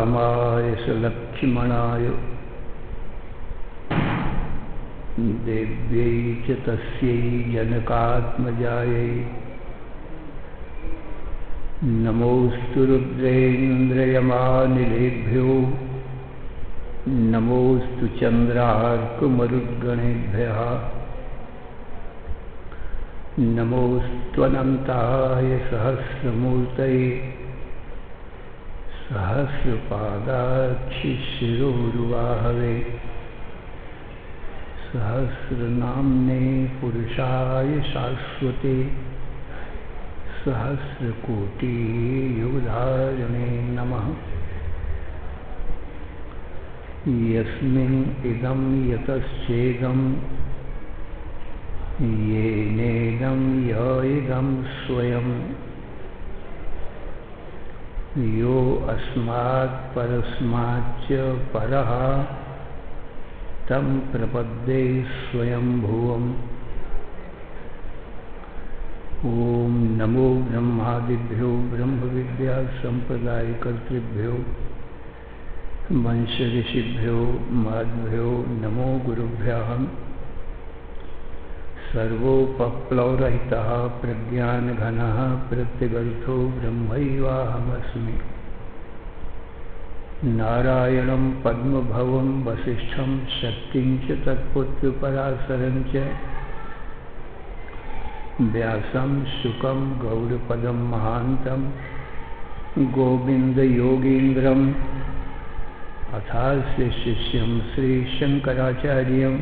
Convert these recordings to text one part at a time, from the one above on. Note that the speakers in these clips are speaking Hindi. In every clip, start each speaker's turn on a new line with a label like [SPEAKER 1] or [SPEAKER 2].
[SPEAKER 1] रामाय स लक्ष्मणाय देव्यै च तस्यै जनकात्मजायै नमोऽस्तु रुद्रेन्द्रयमानिलेभ्यो नमोऽस्तु चन्द्रार्कमरुद्गणेभ्यः नमोऽस्त्वनन्ताय सहस्रमूर्तये सहस्रपादाक्षिशिरोरुवाहवे सहस्रनाम्ने पुरुषाय शाश्वते सहस्रकोटियुगधारिणे नमः। यस्मिन् इदं यतश्चेदं येनेदं य इदं स्वयं यो अस्मात् परस्माच्च परः तं प्रपद्ये स्वयंभुवम्। ॐ नमो ब्रह्मादिभ्यो ब्रह्मविद्या संप्रदायकर्तृभ्यो वंशऋषिभ्यो मद्भ्यो नमो गुरुभ्यः। सर्वोपप्लवरहितः प्रज्ञानघनः प्रत्यगर्थो ब्रह्मैवाहमस्मि। नारायणं पद्मभवं वसिष्ठं शक्तिं च तत्पुत्रपराशरं च व्यासं शुकं गौडपदं महान्तं गोविन्दयोगीन्द्रम् अथास्य शिष्यं श्रीशंकराचार्यम्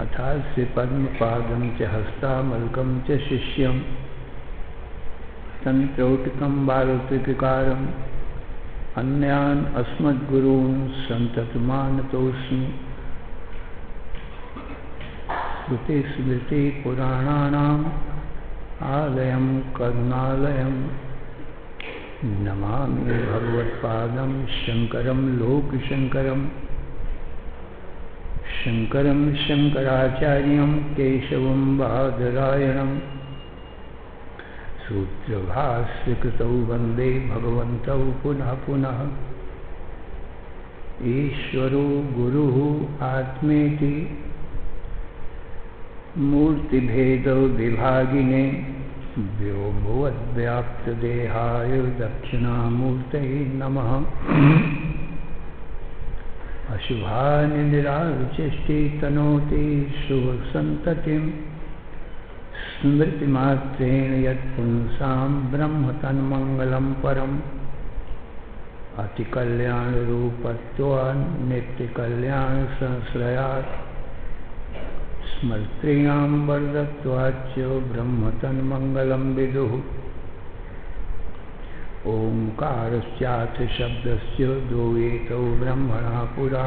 [SPEAKER 1] अथास्य पद्मपादं च हस्तामलकं च शिष्यं तन्त्रौटिकं बालत्रिककारम् अन्यान् अस्मद्गुरून् सन्ततमानतोऽस्मि। श्रुतिस्मृतिपुराणानाम् आलयं करुणालयं नमामि भगवत्पादं शङ्करं लोकशङ्करं। शङ्करं शङ्कराचार्यं केशवं बादरायणं सूत्रभाष्यकृतौ वन्दे भगवन्तौ पुनः पुनः। ईश्वरो गुरुः आत्मेति मूर्तिभेदविभागिने व्योमवद्व्याप्तदेहाय दक्षिणामूर्तये नमः। अशुभानिराविचेष्टि तनोति शुभसन्ततिं स्मृतिमात्रेण यत्पुंसां ब्रह्मतन्मङ्गलं परम्। अतिकल्याणरूपत्वान् नित्यकल्याणसंश्रयात् स्मर्त्रियां वरदत्वाच्च ब्रह्मतन्मङ्गलं विदुः। ओंकारश्चाथ शब्दस्य द्वैतौ ब्रह्मणः पुरा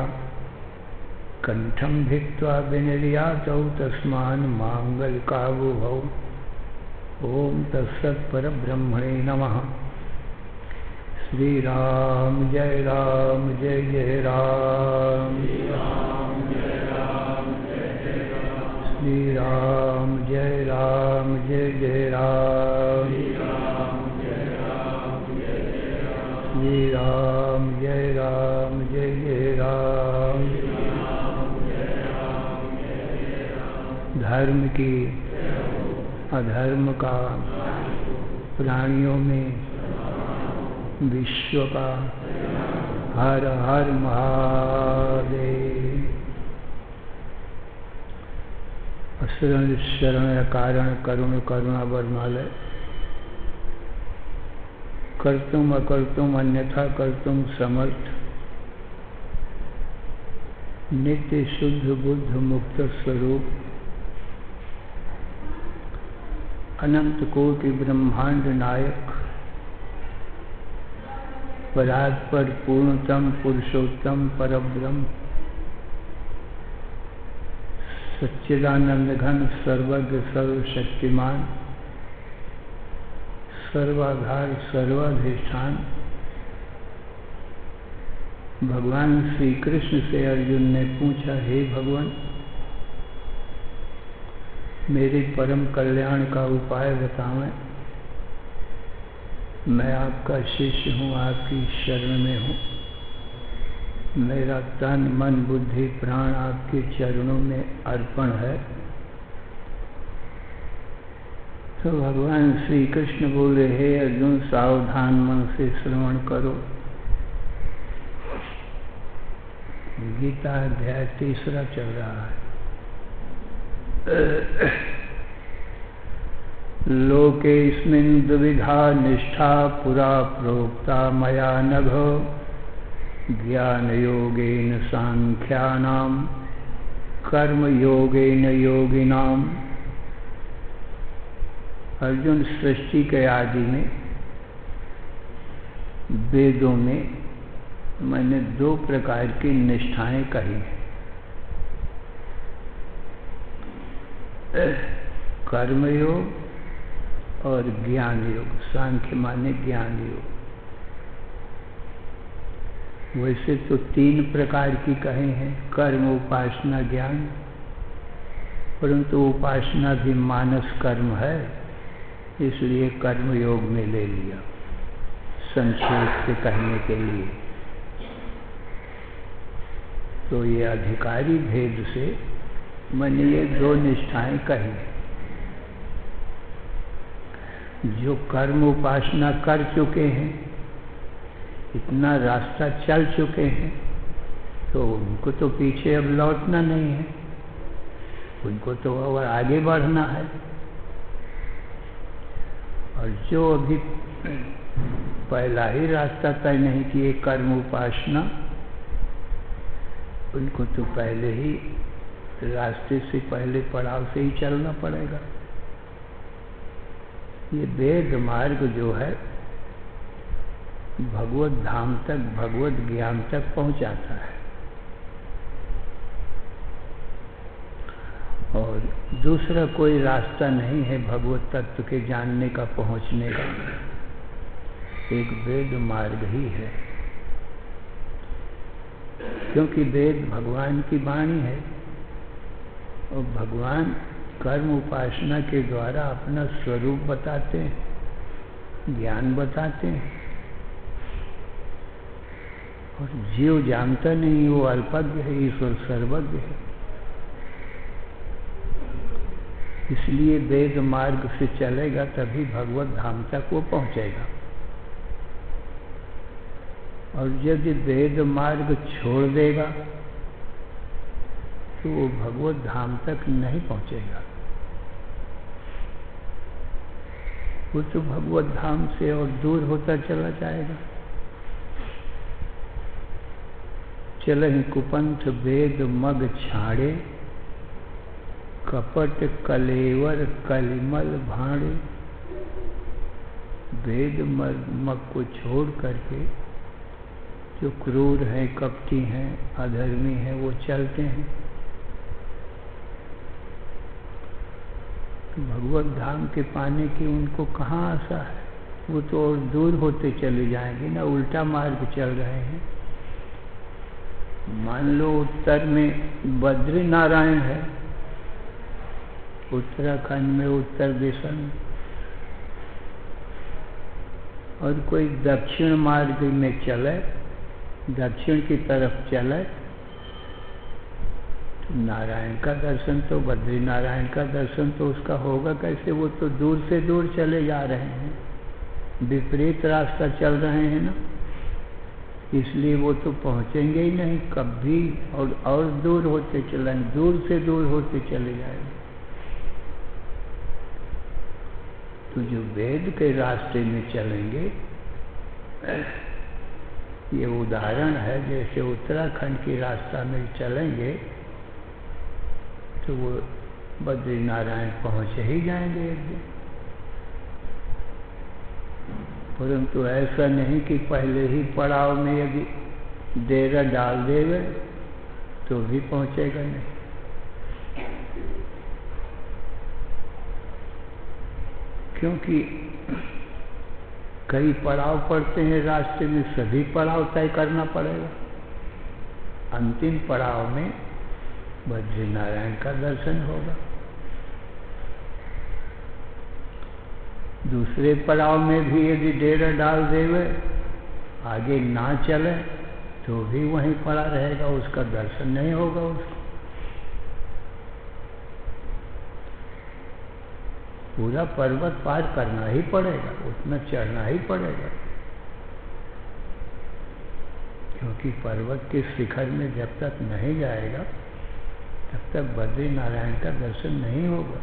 [SPEAKER 1] कंठं भित्त्वा विनिर्यातौ तस्मान् माङ्गलिकावुभौ। ॐ तत्सत्परब्रह्मणे नमः। श्रीराम जय जय राम। श्रीराम जय जय राम। श्रीराम जय जय राम। धर्म की अधर्म का प्राणियों में विश्व का हर हर महादेव। शरण शरण कारण करुण करुणा वर्णालय। कर्तुम अकर्तुम अन्यथा कर्तुम समर्थ नित्य शुद्ध बुद्ध मुक्त स्वरूप अनंत कोटि ब्रह्मांड नायक परात्पर पूर्णतम पुरुषोत्तम परब्रह्म सच्चिदानंद घन सर्वज्ञ सर्वशक्तिमान सर्वाधार सर्वाधिष्ठान भगवान श्री कृष्ण से अर्जुन ने पूछा, हे भगवान मेरे परम कल्याण का उपाय बतावें। मैं आपका शिष्य हूँ, आपकी शरण में हूँ। मेरा तन मन बुद्धि प्राण आपके चरणों में अर्पण है। तो भगवान श्री कृष्ण बोले, हे अर्जुन, सावधान मन से श्रवण करो। गीता अध्याय 3 चल रहा है। लोकेऽस्मिन् द्विविधा निष्ठा पुरा प्रोक्ता मया नघ, ज्ञान योगेन सांख्यानां कर्म योगेन योगिनाम्। अर्जुन, सृष्टि के आदि में वेदों में मैंने 2 प्रकार की निष्ठाएं कही हैं। कर्मयोग और ज्ञान योग। सांख्य माने ज्ञान योग। वैसे तो 3 प्रकार की कहे हैं, कर्म, उपासना, ज्ञान। परंतु उपासना भी मानस कर्म है, इसलिए कर्म योग में ले लिया संक्षेप से कहने के लिए। तो ये अधिकारी भेद से मैंने ये 2 निष्ठाएं कही। जो कर्म उपासना कर चुके हैं, इतना रास्ता चल चुके हैं, तो उनको तो पीछे अब लौटना नहीं है, उनको तो और आगे बढ़ना है। और जो अभी पहला ही रास्ता तय नहीं किए, कर्म उपासना, उनको तो पहले ही रास्ते से पहले पड़ाव से ही चलना पड़ेगा। ये वेद मार्ग जो है भगवत धाम तक, भगवत ज्ञान तक पहुंचाता है। और दूसरा कोई रास्ता नहीं है भगवत तत्व के जानने का, पहुंचने का। एक वेद मार्ग ही है, क्योंकि वेद भगवान की वाणी है और भगवान कर्म उपासना के द्वारा अपना स्वरूप बताते हैं, ज्ञान बताते हैं। और जीव जानता नहीं, वो अल्पज्ञ है, ईश्वर सर्वज्ञ है। इसलिए वेद मार्ग से चलेगा तभी भगवत धाम तक वो पहुंचेगा। और यदि वेद मार्ग छोड़ देगा तो वो भगवत धाम तक नहीं पहुंचेगा। वो तो भगवत धाम से और दूर होता चला जाएगा। चलहि कुपंथ वेद मग छाड़े, कपट कलेवर कलिमल भाड़े। वेद मग को छोड़ करके जो क्रूर हैं, कपटी हैं, अधर्मी हैं, वो चलते हैं। भगवत धाम के पाने की उनको कहाँ आशा है? वो तो और दूर होते चले जाएंगे ना, उल्टा मार्ग चल रहे हैं। मान लो उत्तर में बद्री नारायण है, उत्तराखंड में, उत्तर दिशा में, और कोई दक्षिण मार्ग में चले, दक्षिण की तरफ चले, तो नारायण का दर्शन तो, बद्री नारायण का दर्शन तो उसका होगा कैसे? वो तो दूर से दूर चले जा रहे हैं, विपरीत रास्ता चल रहे हैं ना, इसलिए वो तो पहुंचेंगे ही नहीं कभी। और दूर होते चलेंगे, दूर से दूर होते चले जाएंगे। तो जो वेद के रास्ते में चलेंगे, ये उदाहरण है, जैसे उत्तराखंड के रास्ता में चलेंगे तो वो बद्री नारायण पहुंच ही जाएंगे एक दिन। परंतु ऐसा नहीं कि पहले ही पड़ाव में यदि डेरा डाल देवे तो भी पहुंचेगा नहीं। क्योंकि कई पड़ाव पड़ते हैं रास्ते में, सभी पड़ाव तय करना पड़ेगा। अंतिम पड़ाव में बद्री नारायण का दर्शन होगा। दूसरे पड़ाव में भी यदि डेरा डाल देवे, आगे ना चले तो भी वहीं पड़ा रहेगा, उसका दर्शन नहीं होगा उसको। पूरा पर्वत पार करना ही पड़ेगा, उसमें चढ़ना ही पड़ेगा, क्योंकि पर्वत के शिखर में जब तक नहीं जाएगा तब तक बद्री नारायण का दर्शन नहीं होगा।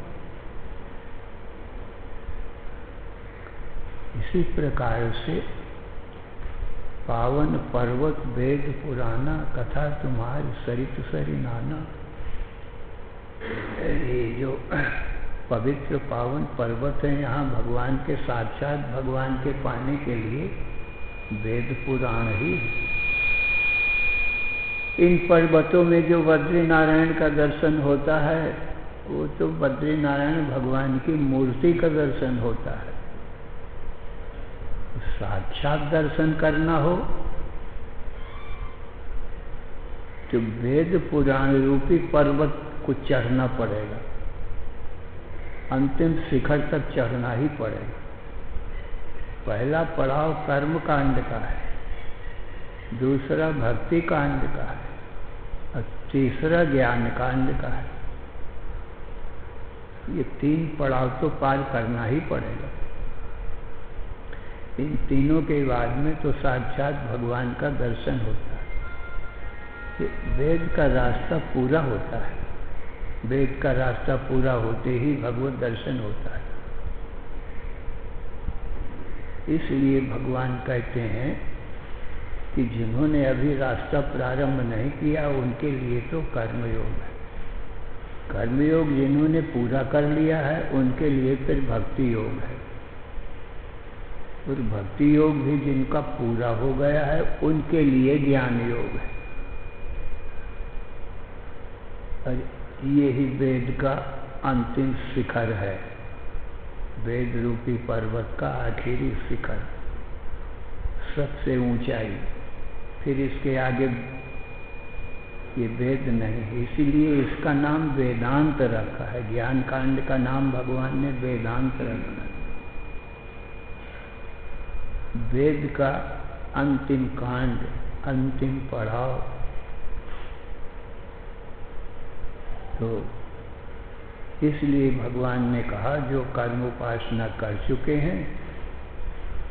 [SPEAKER 1] इसी प्रकार से पावन पर्वत वेद पुराना, कथा तुम्हारी सरित सरी नाना। ये जो पवित्र पावन पर्वत है, यहाँ भगवान के साक्षात भगवान के पाने के लिए वेद पुराण ही। इन पर्वतों में जो बद्री नारायण का दर्शन होता है वो तो बद्री नारायण भगवान की मूर्ति का दर्शन होता है। साक्षात दर्शन करना हो तो वेद पुराण रूपी पर्वत को चढ़ना पड़ेगा, अंतिम शिखर तक चढ़ना ही पड़ेगा। पहला पड़ाव कर्म कांड का है, दूसरा भक्ति कांड का है और तीसरा ज्ञान कांड का है। ये 3 पड़ाव तो पार करना ही पड़ेगा। इन तीनों के बाद में तो साक्षात भगवान का दर्शन होता है। वेद का रास्ता पूरा होता है, वेद का रास्ता पूरा होते ही भगवत दर्शन होता है। इसलिए भगवान कहते हैं कि जिन्होंने अभी रास्ता प्रारंभ नहीं किया उनके लिए तो कर्मयोग है। कर्मयोग जिन्होंने पूरा कर लिया है उनके लिए फिर भक्ति योग है, और भक्ति योग भी जिनका पूरा हो गया है उनके लिए ज्ञान योग है। और ये ही वेद का अंतिम शिखर है, वेद रूपी पर्वत का आखिरी शिखर, सबसे ऊंचाई। फिर इसके आगे ये वेद नहीं, इसीलिए इसका नाम वेदांत रखा है। ज्ञान कांड का नाम भगवान ने वेदांत रखा है। वेद का अंतिम कांड, अंतिम पड़ाव। तो इसलिए भगवान ने कहा जो कर्म उपासना कर चुके हैं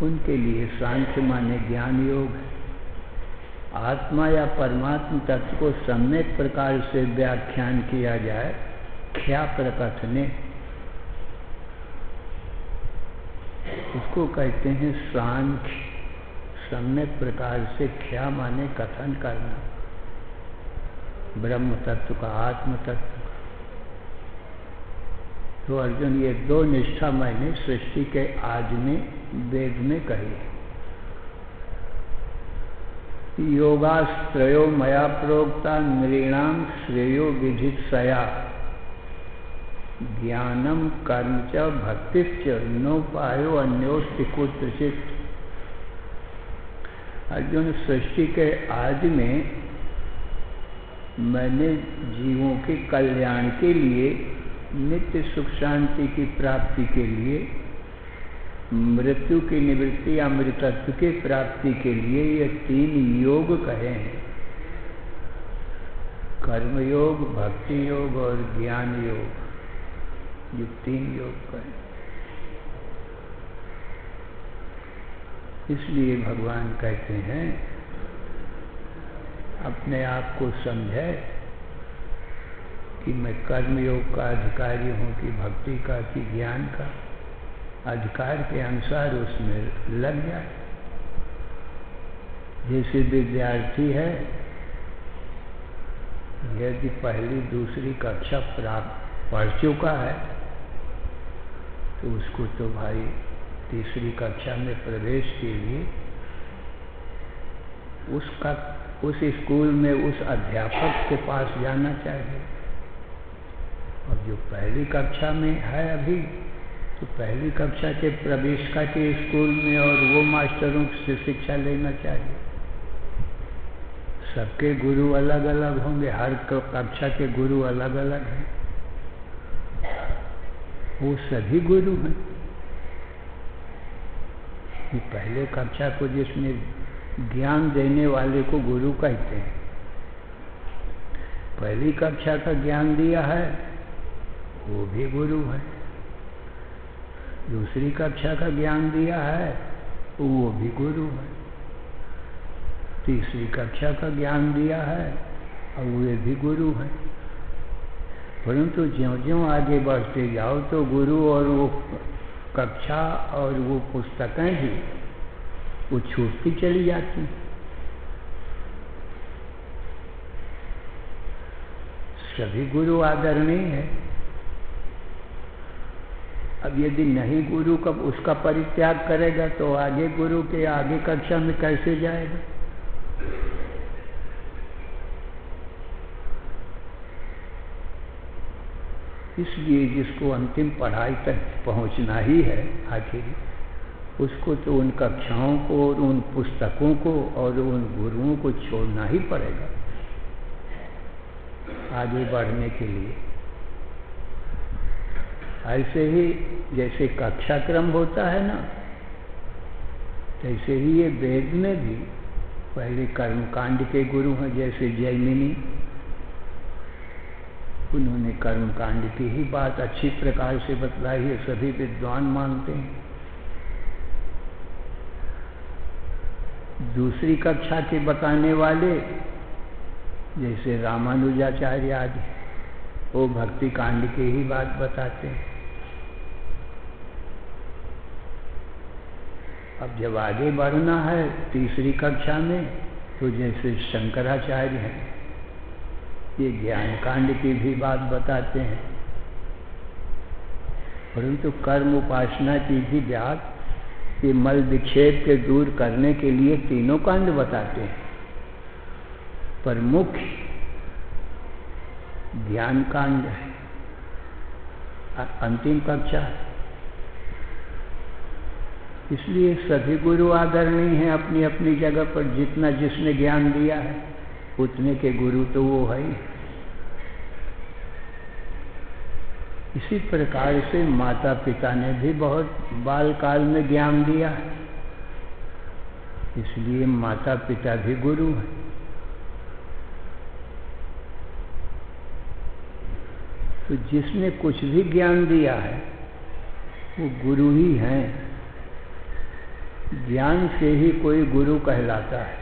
[SPEAKER 1] उनके लिए सांख्य माने ज्ञान योग है। आत्मा या परमात्म तत्व को सम्यक प्रकार से व्याख्यान किया जाए ख्या प्रकथने, उसको कहते हैं सांख्य। सम्यक प्रकार से ख्या माने कथन करना, ब्रह्म तत्व का, आत्म तत्व का। तो अर्जुन ये 2 निष्ठा मैंने सृष्टि के आदि में वेद में कही है। योगास्त्रयो मया प्रोक्ता नृणाम श्रेयो विधित सया, ज्ञानम कर्म च भक्तिश्च नोपायो अन्योस्ति कुत्रचित्। अर्जुन सृष्टि के आदि में मैंने जीवों के कल्याण के लिए, नित्य सुख शांति की प्राप्ति के लिए, मृत्यु की निवृत्ति अमृतत्व की प्राप्ति के लिए ये 3 योग कहे हैं, कर्म योग, भक्ति योग और ज्ञान योग। ये 3 योग कहे। इसलिए भगवान कहते हैं अपने आप को समझे कि मैं कर्मयोग का अधिकारी हूँ कि भक्ति का कि ज्ञान का, अधिकार के अनुसार उसमें लग जाए। जैसे विद्यार्थी है, यदि पहली दूसरी कक्षा पढ़ चुका है तो उसको तो भाई तीसरी कक्षा में प्रवेश के लिए उस स्कूल में उस अध्यापक के पास जाना चाहिए। और जो पहली कक्षा में है अभी, तो पहली कक्षा के प्रवेशिका के स्कूल में और वो मास्टरों से शिक्षा लेना चाहिए। सबके गुरु अलग अलग होंगे, हर कक्षा के गुरु अलग अलग हैं, वो सभी गुरु हैं। कि पहले कक्षा को जिसने ज्ञान देने वाले को गुरु कहते हैं। पहली कक्षा का ज्ञान दिया है वो भी गुरु है, दूसरी कक्षा का ज्ञान दिया है वो भी गुरु है, तीसरी कक्षा का ज्ञान दिया है और वे भी गुरु है। परंतु ज्यों-ज्यों आगे बढ़ते जाओ तो गुरु और वो कक्षा और वो पुस्तकें भी वो छूटती चली जाती। सभी गुरु आदरणीय है। अब यदि नहीं गुरु कब उसका परित्याग करेगा तो आगे गुरु के आगे कक्षा में कैसे जाएगा? इसलिए जिसको अंतिम पढ़ाई तक पहुंचना ही है आखिर, उसको तो उन कक्षाओं को और उन पुस्तकों को और उन गुरुओं को छोड़ना ही पड़ेगा आगे बढ़ने के लिए। ऐसे ही जैसे कक्षा क्रम होता है ना, तैसे ही ये वेद में भी पहले कर्मकांड के गुरु हैं, जैसे जैमिनी, उन्होंने कर्मकांड की ही बात अच्छी प्रकार से बतलाई है, सभी विद्वान मानते हैं। दूसरी कक्षा के बताने वाले जैसे रामानुजाचार्य आदि, वो भक्ति कांड की ही बात बताते हैं। अब जब आगे बढ़ना है तीसरी कक्षा में तो जैसे शंकराचार्य हैं, ये ज्ञान कांड की भी बात बताते हैं। परंतु कर्म उपासना की भी बात, ये मल विक्षेप के दूर करने के लिए तीनों कांड बताते हैं, पर मुख्य ज्ञान कांड है, अंतिम कक्षा। इसलिए सभी गुरु आदरणीय हैं अपनी अपनी जगह पर। जितना जिसने ज्ञान दिया है उतने के गुरु तो वो है ही। इसी प्रकार से माता पिता ने भी बहुत बाल काल में ज्ञान दिया है, इसलिए माता पिता भी गुरु हैं। तो जिसने कुछ भी ज्ञान दिया है वो गुरु ही हैं। ज्ञान से ही कोई गुरु कहलाता है,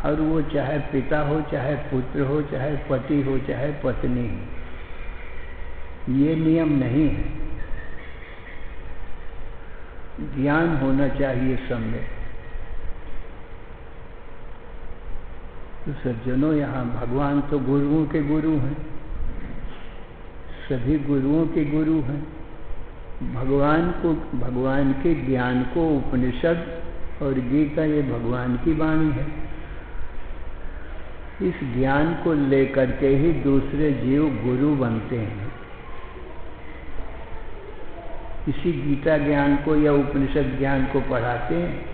[SPEAKER 1] और वो चाहे पिता हो, चाहे पुत्र हो, चाहे पति हो, चाहे पत्नी हो, ये नियम नहीं है। ज्ञान होना चाहिए सब में। तो सज्जनों, यहाँ भगवान तो गुरुओं के गुरु हैं, सभी गुरुओं के गुरु हैं। भगवान के ज्ञान को उपनिषद और गीता ये भगवान की वाणी है। इस ज्ञान को लेकर के ही दूसरे जीव गुरु बनते हैं। इसी गीता ज्ञान को या उपनिषद ज्ञान को पढ़ाते हैं,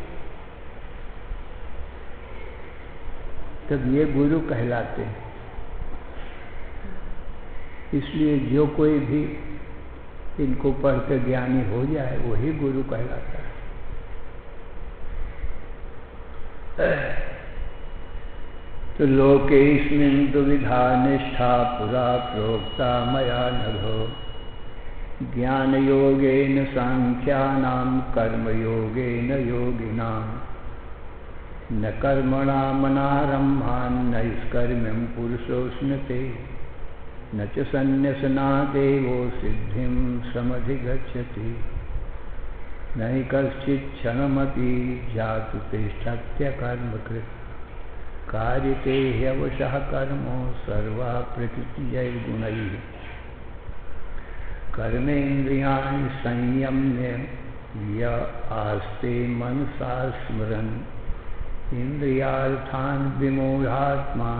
[SPEAKER 1] तब ये गुरु कहलाते हैं। इसलिए जो कोई भी इनको पढ़कर ज्ञानी हो जाए वही गुरु कहलाता है। तो लोकेस्मिन् दुविधा निष्ठा पुरा प्रोक्ता मया नघो, ज्ञान योगेन सांख्यानां कर्म योगेन योगिनां, न कर्मणा मनारम्भान् नैष्कर्म्यं पुरुषोऽश्नुते, न च सन्न्यसनादेवो सिद्धिं समधिगच्छति, न हि कश्चित् क्षणमपि जातु तिष्ठत्यकर्मकृत्, कार्यते ह्यवशः कर्मो सर्वा प्रकृतिजैर्गुणैः, कर्मेन्द्रियाणि संयम्य य आस्ते मनसा स्मरन्, इन्द्रियार्थान् विमूढात्मा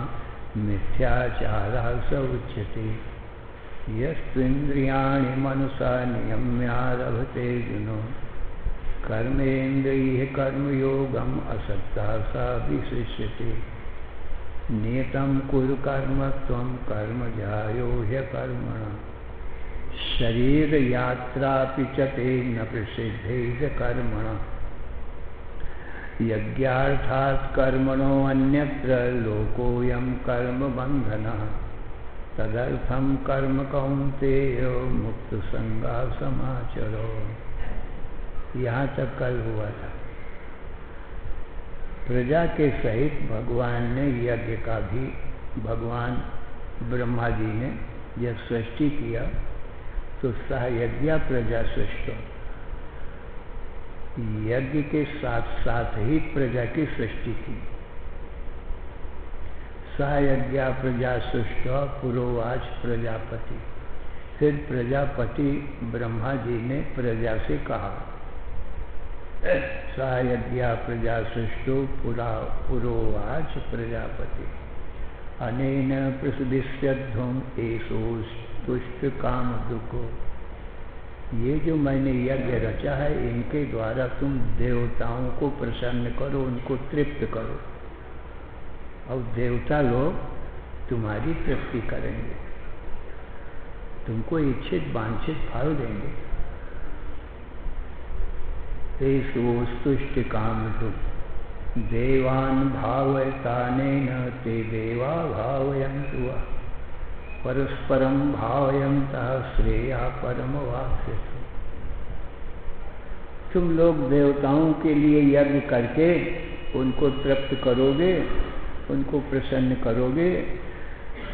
[SPEAKER 1] मिथ्याचारः स उच्यते, यस्त्विन्द्रियाणि मनसा नियम्यारभते जुनो, कर्मेन्द्रियः कर्मयोगम् असक्तः स विशिष्यते, नियतं कुरु कर्म त्वं कर्म जायो ह्यकर्मणः, शरीर यात्रापि च ते न प्रसिद्धेय कर्मणः, यज्ञार्थात् कर्मणो अन्यत्र लोकोऽयं कर्म बंधनः तदर्थं कर्म कौन्तेय मुक्त संगा समाचरो। यहाँ तक कल हुआ था। प्रजा के सहित भगवान ने यज्ञ का भी, भगवान ब्रह्मा जी ने जब सृष्टि किया तो सह यज्ञ प्रजा सृष्टि, यज्ञ के साथ साथ ही प्रजा की सृष्टि की। सह यज्ञ प्रजा सृष्ट पुरोवाच प्रजापति। फिर प्रजापति ब्रह्मा जी ने प्रजा से कहा, सह यज्ञ प्रजा सृष्टो पुरोवाच प्रजापति अनेन प्रसदिष्यध्वम एषो तुष्ट काम दुखो। ये जो मैंने यज्ञ रचा है इनके द्वारा तुम देवताओं को प्रसन्न करो, उनको तृप्त करो, और देवता लोग तुम्हारी तृप्ति करेंगे, तुमको इच्छित वांछित फल देंगे। तुष्ट काम दुख देवान भावयतानेन ते देवा भावयन्तु परस्परम भावयन्तः श्रेया परमवाप्स्यते। तुम लोग देवताओं के लिए यज्ञ करके उनको तृप्त करोगे, उनको प्रसन्न करोगे,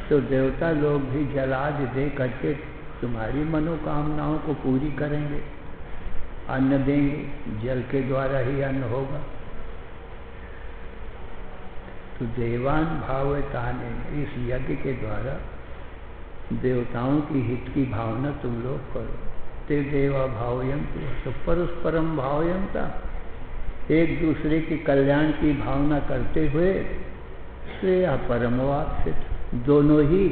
[SPEAKER 1] तो देवता लोग भी जलाद दे करके तुम्हारी मनोकामनाओं को पूरी करेंगे, अन्न देंगे, जल के द्वारा ही अन्न होगा। तो देवान भावयताने, इस यज्ञ के द्वारा देवताओं की हित की भावना तुम लोग करो। ते देवा भावयन्तु, तो परस्परम भावयन्ता, एक दूसरे के कल्याण की भावना करते हुए श्रेया परमवाप्स्यते, दोनों ही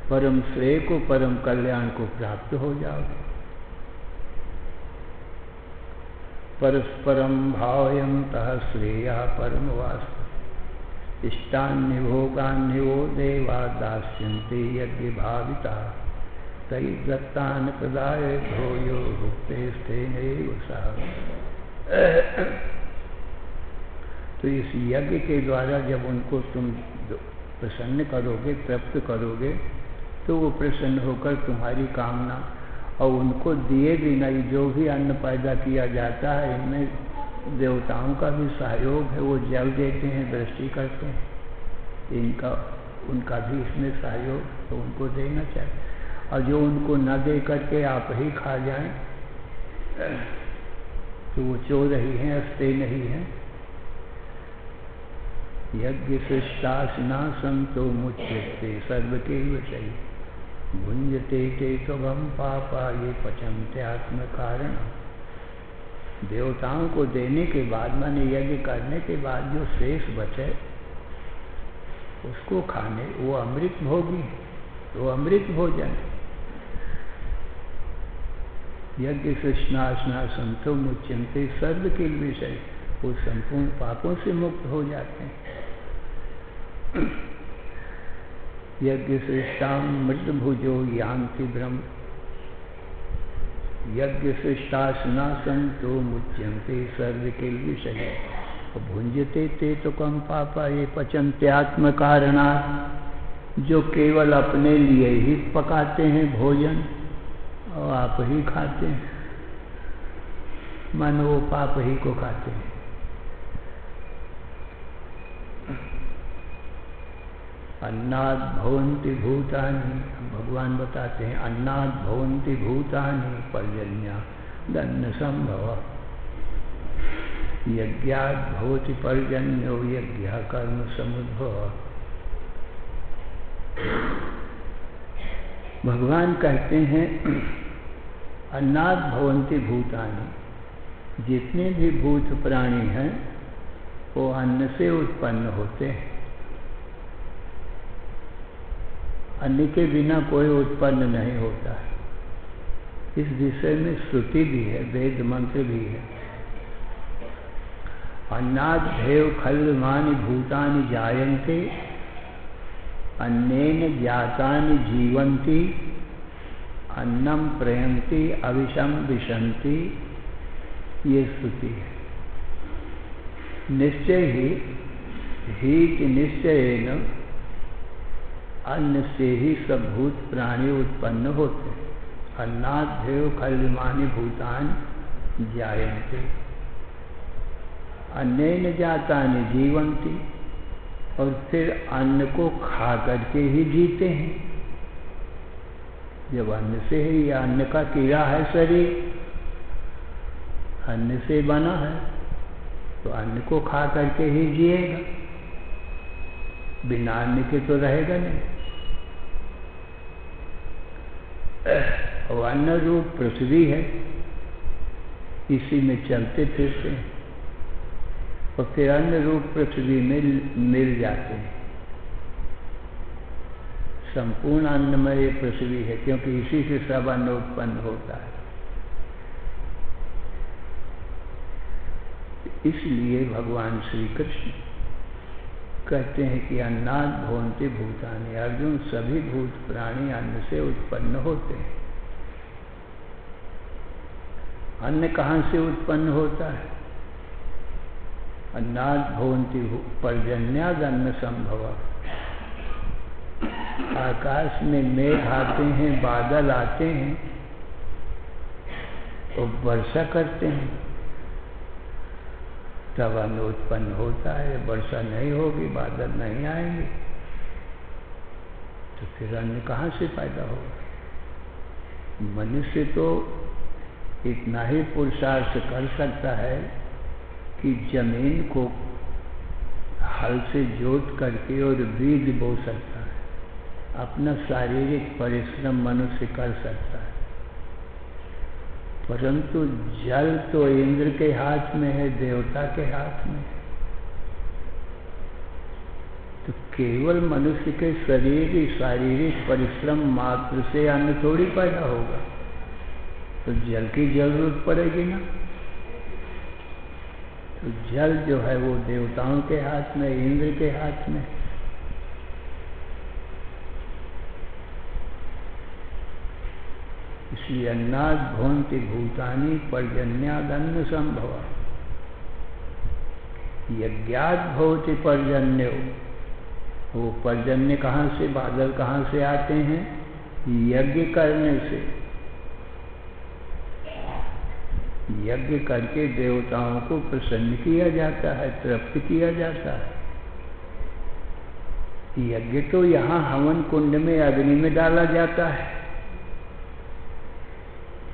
[SPEAKER 1] परम श्रेय को, परम कल्याण को प्राप्त हो जाओगे। परस्परम भावयन्तः श्रेया परमवाप्स्यते इष्टान्य भोगान्यो देवा दास्यन्ते यज्ञ भाविता तै दत्तान प्रदाय भूयो भुक्तेस्तेनैव सह। तो इस यज्ञ के द्वारा जब उनको तुम प्रसन्न करोगे, तृप्त करोगे, तो वो प्रसन्न होकर तुम्हारी कामना, और उनको दिए भी नहीं, जो भी अन्न पैदा किया जाता है इनमें देवताओं का भी सहयोग है, वो जल देते हैं, दृष्टि करते हैं, इनका उनका भी इसमें सहयोग, तो उनको देना चाहिए। और जो उनको न दे करके आप ही खा जाएं तो वो चोर ही हैं, अस्ते नहीं हैं। यज्ञ सृष्टासना संतो मुच्यते सर्व के विषय भुंजते ते त्वम पापा ये पचन्ते आत्म कारण। देवताओं को देने के बाद, माने यज्ञ करने के बाद जो शेष बचे उसको खाने, वो अमृत भोगी, वो अमृत भोजन। यज्ञ सृष्टासना संतो मुच्यन्ते सर्व के विषय, वो संपूर्ण पापों से मुक्त हो जाते हैं। यज्ञ सृष्टामृत भुजो यान्ति ब्रह्म, यज्ञ सृष्टासना संतो मुच्यन्ते सर्व के विषय भुंजते ते तो कम पापा ये पचन्ते आत्म कारणात्। जो केवल अपने लिए ही पकाते हैं भोजन और आप ही खाते हैं, मानो वो पाप ही को खाते हैं। अन्नाद भवन्ति भूतानि, भगवान बताते हैं अन्नाद भवन्ति भूतानि पर्जन्या दन्न संभव यज्ञाद भवति पर्जन्यो यज्ञ कर्म समुद्भव। भगवान कहते हैं अन्नाद भवन्ति भूतानि, जितने भी भूत प्राणी हैं वो अन्न से उत्पन्न होते हैं, अन्न के बिना कोई उत्पन्न नहीं होता है। इस विषय में श्रुति भी है, वेद मंत्र भी है। अन्नाद देव खल्वानि भूतानि जायन्ते अन्नेन जातानि जीवन्ति अन्नम प्रयन्ति अविषम विशन्ति, ये श्रुति है। निश्चय ही कि निश्चयेन अन्न से ही सब भूत प्राणी उत्पन्न होते हैं। अन्नाद्येव खल्यमानि भूतानि जायन्ते अन्नेन जातानि जीवन्ति। और फिर अन्न को खा करके ही जीते हैं। जब अन्न से ही, अन्न का कीड़ा है शरीर, अन्न से बना है, तो अन्न को खा करके ही जिएगा, बिना अन्न के तो रहेगा नहीं। और अन्न रूप पृथ्वी है, इसी में चलते फिरते हैं, और फिर अन्न रूप पृथ्वी में मिल जाते हैं। संपूर्ण अन्नमय पृथ्वी है, क्योंकि इसी से सब अन्न उत्पन्न होता है। इसलिए भगवान श्री कृष्ण कहते हैं कि अन्नाद भवन्ति भूतानि। अर्जुन, सभी भूत प्राणी अन्न से उत्पन्न होते हैं। अन्न कहाँ से उत्पन्न होता है? अन्नाद भवन्ति पर्जन्याद अन्न संभव। आकाश में मेघ आते हैं, बादल आते हैं और वर्षा करते हैं, तब अन्न उत्पन्न होता है। वर्षा नहीं होगी, बादल नहीं आएंगे, तो फिर अन्न कहाँ से पैदा होगा? मनुष्य तो इतना ही पुरुषार्थ कर सकता है कि जमीन को हल से जोत करके और बीज बो सकता है। अपना शारीरिक परिश्रम मनुष्य कर सकता है, परंतु जल तो इंद्र के हाथ में है, देवता के हाथ में है। तो केवल मनुष्य के शरीर शारीरिक परिश्रम मात्र से अन्न थोड़ी पैदा होगा, तो जल की जरूरत पड़ेगी ना। तो जल जो है वो देवताओं के हाथ में, इंद्र के हाथ में। इसलिए अन्नाद भवन्ति भूतानि पर्जन्याद अन्न संभव। यज्ञाद भवति पर्जन्यो। वो पर्जन्य कहाँ से, बादल कहाँ से आते हैं? यज्ञ करने से। यज्ञ करके देवताओं को प्रसन्न किया जाता है, तृप्त किया जाता है। यज्ञ तो यहाँ हवन कुंड में अग्नि में डाला जाता है।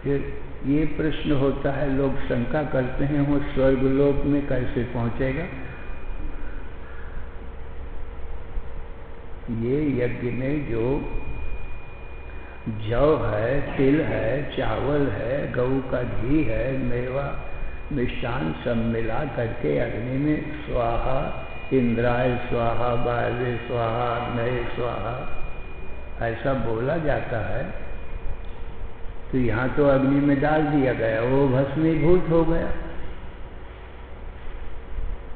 [SPEAKER 1] फिर ये प्रश्न होता है, लोग शंका करते हैं वो स्वर्गलोक में कैसे पहुंचेगा? ये यज्ञ में जो जौ है, तिल है, चावल है, गऊ का घी है, मेवा मिष्टान सब मिला करके अग्नि में स्वाहा, इंद्राय स्वाहा, वायवे स्वाहा, अग्नये स्वाहा ऐसा बोला जाता है। तो यहाँ तो अग्नि में डाल दिया गया, वो भस्मीभूत हो गया।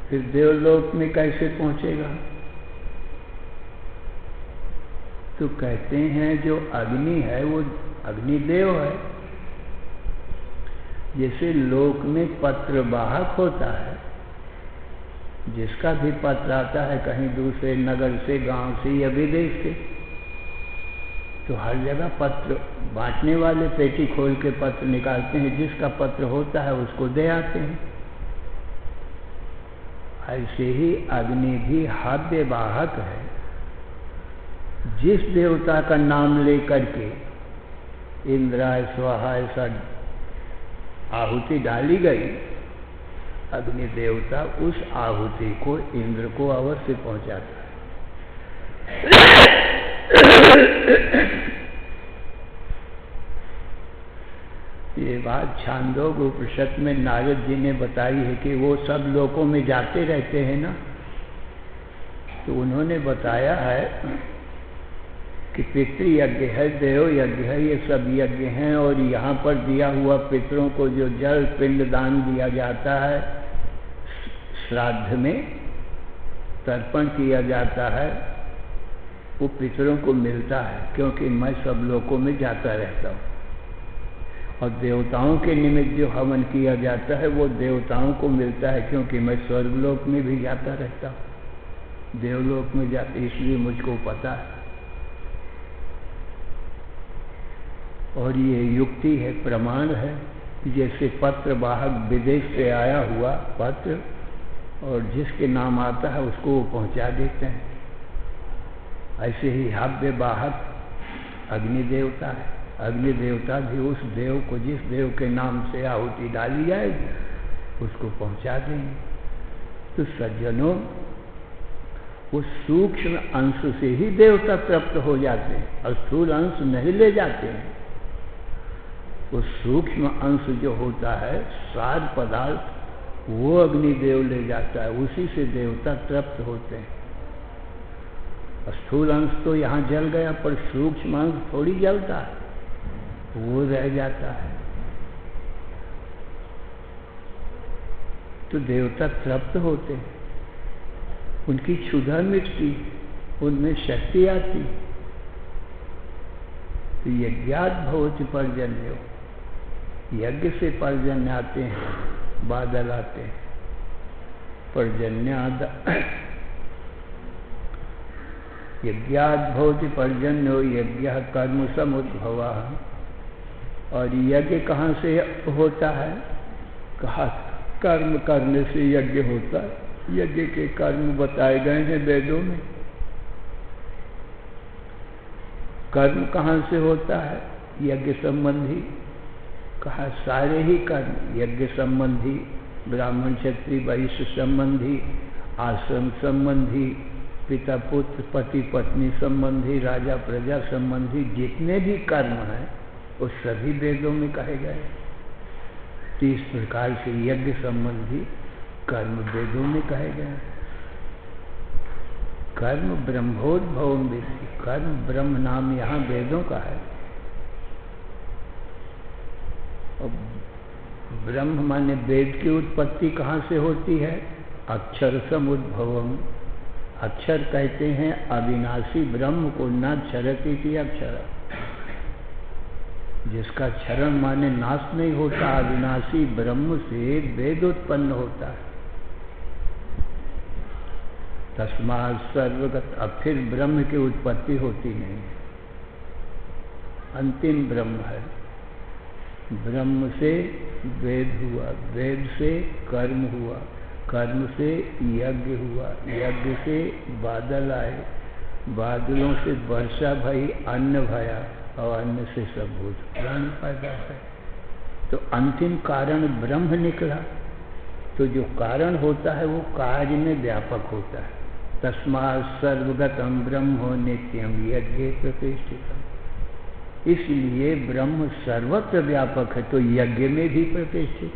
[SPEAKER 1] फिर देवलोक में कैसे पहुंचेगा? तो कहते हैं जो अग्नि है वो अग्निदेव है। जैसे लोक में पत्र वाहक होता है, जिसका भी पत्र आता है कहीं दूसरे नगर से, गांव से या विदेश से, तो हर जगह पत्र बांटने वाले पेटी खोल के पत्र निकालते हैं, जिसका पत्र होता है उसको दे आते हैं। ऐसे ही अग्नि भी हव्य वाहक है। जिस देवता का नाम लेकर के इंद्राय स्वाहा ऐसा आहुति डाली गई, अग्नि देवता उस आहुति को इंद्र को अवश्य पहुंचाता है। ये बात छांदोग्य उपनिषद में नारद जी ने बताई है कि वो सब लोकों में जाते रहते हैं ना, तो उन्होंने बताया है कि पितृयज्ञ है, देव यज्ञ है, ये सब यज्ञ हैं। और यहाँ पर दिया हुआ पितरों को जो जल पिंड दान दिया जाता है, श्राद्ध में तर्पण किया जाता है, वो पितरों को मिलता है, क्योंकि मैं सब लोकों में जाता रहता हूँ। और देवताओं के निमित्त जो हवन किया जाता है वो देवताओं को मिलता है, क्योंकि मैं स्वर्गलोक में भी जाता रहता हूँ, देवलोक में जाता, इसलिए मुझको पता है। और ये युक्ति है, प्रमाण है। जैसे पत्र वाहक विदेश से आया हुआ पत्र और जिसके नाम आता है उसको वो पहुंचा देते हैं, ऐसे ही हव्य वाहक अग्नि देवता है। अग्नि देवता भी उस देव को, जिस देव के नाम से आहुति डाली जाएगी, उसको पहुंचा देंगे। तो सज्जनों, उस सूक्ष्म अंश से ही देवता तृप्त हो जाते हैं और स्थूल अंश नहीं ले जाते हैं। उस सूक्ष्म अंश जो होता है सार पदार्थ, वो अग्निदेव ले जाता है, उसी से देवता तृप्त होते हैं। स्थूल अंश तो यहाँ जल गया, पर सूक्ष्म अंश थोड़ी जलता है, वो रह जाता है। तो देवता तृप्त होते हैं, उनकी क्षुधा मिटती, उनमें शक्ति आती। तो यज्ञात भवति पर्जन्यो, यज्ञ से पर्जन्य आते हैं, बादल आते हैं। पर्जन्याद यज्ञात भवति पर्जन्यो यज्ञ कर्म समुद्भवा। और यज्ञ कहाँ से होता है? कहा कर्म करने से यज्ञ होता है। यज्ञ के कर्म बताए गए हैं वेदों में। कर्म कहाँ से होता है? यज्ञ संबंधी। कहा सारे ही कर्म यज्ञ संबंधी, ब्राह्मण क्षत्रिय वैश्य संबंधी, आश्रम संबंधी, पिता पुत्र पति पत्नी संबंधी, राजा प्रजा संबंधी, जितने भी कर्म हैं वो सभी वेदों में कहे गए। तो इस प्रकार से यज्ञ संबंधी कर्म वेदों में कहे गए। कर्म ब्रह्मोद्भवम विद्धि, कर्म ब्रह्म नाम यहाँ वेदों का है। और ब्रह्म माने वेद की उत्पत्ति कहाँ से होती है? अक्षर समुद्भवम। अक्षर कहते हैं अविनाशी ब्रह्म को, न क्षरति थी अक्षर, जिसका क्षरण माने नाश नहीं होता। अविनाशी ब्रह्म से वेद उत्पन्न होता है। तस्मात् सर्वगत। अब फिर ब्रह्म की उत्पत्ति होती नहीं, अंतिम ब्रह्म है। ब्रह्म से वेद हुआ, वेद से कर्म हुआ, कर्म से यज्ञ हुआ, यज्ञ से बादल आए, बादलों से वर्षा भई, अन्न भया, और अन्न से सब भूत प्राण पैदा है। तो अंतिम कारण ब्रह्म निकला। तो जो कारण होता है वो कार्य में व्यापक होता है। तस्मात् सर्वगतम ब्रह्मो नित्यम यज्ञे प्रतिष्ठितम। इसलिए ब्रह्म सर्वत्र व्यापक है, तो यज्ञ में भी प्रतिष्ठित।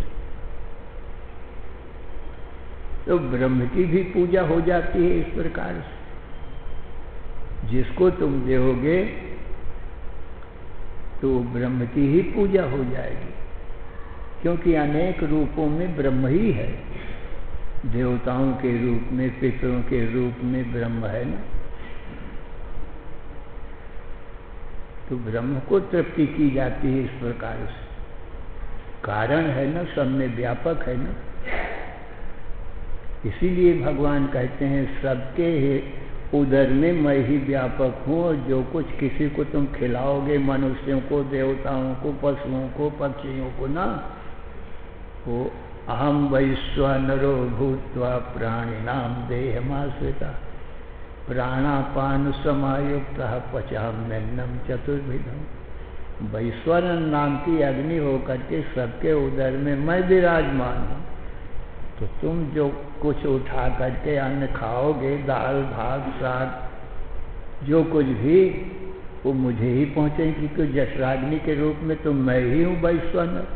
[SPEAKER 1] तो ब्रह्म की भी पूजा हो जाती है इस प्रकार से। जिसको तुम दोगे तो ब्रह्म की ही पूजा हो जाएगी, क्योंकि अनेक रूपों में ब्रह्म ही है। देवताओं के रूप में, पितरों के रूप में ब्रह्म है ना। तो ब्रह्म को तृप्ति की जाती है इस प्रकार से। कारण है ना, सब में व्यापक है ना। इसीलिए भगवान कहते हैं सबके उदर में मैं ही व्यापक हूँ, और जो कुछ किसी को तुम खिलाओगे, मनुष्यों को, देवताओं को, पशुओं को, पक्षियों को ना, वो अहम वैश्वानरो भूत्वा प्राणिनाम देहमाश्रिता प्राणापान समायुक्त पचाम्यन्नम चतुर्विधम। वैश्वानर नाम की अग्नि होकर के सबके उदर में मैं विराजमान हूँ। तो तुम जो कुछ उठा करके अन्न खाओगे, दाल भात साग जो कुछ भी, वो मुझे ही पहुँचेगी, क्योंकि जठराग्नि के रूप में तो मैं ही हूँ वैश्वानर।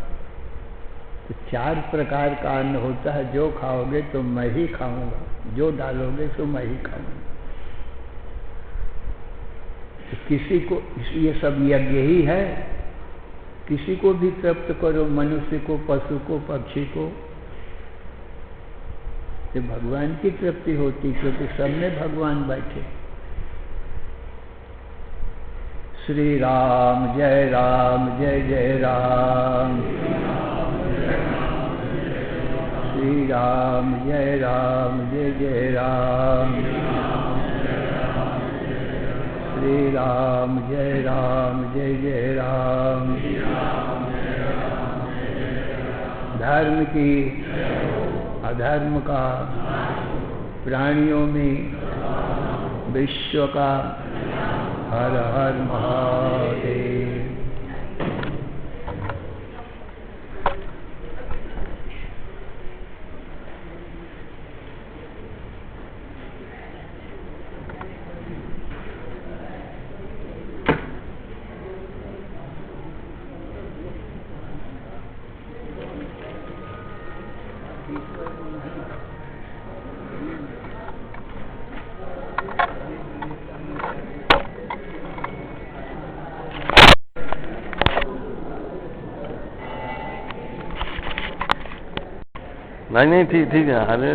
[SPEAKER 1] तो 4 प्रकार का अन्न होता है, जो खाओगे तो मैं ही खाऊंगा, जो डालोगे तो मैं ही खाऊंगा। तो किसी को, इसलिए सब यज्ञ ही है। किसी को भी तृप्त करो, मनुष्य को, पशु को, पक्षी को, तो भगवान की तृप्ति होती, क्योंकि सब में भगवान बैठे। श्री राम जय जय राम, श्री राम जय जय राम, श्री राम जय जय राम। धर्म की अधर्म का, प्राणियों में विश्व का, हर हर महादेव।
[SPEAKER 2] नहीं ठीक है, अरे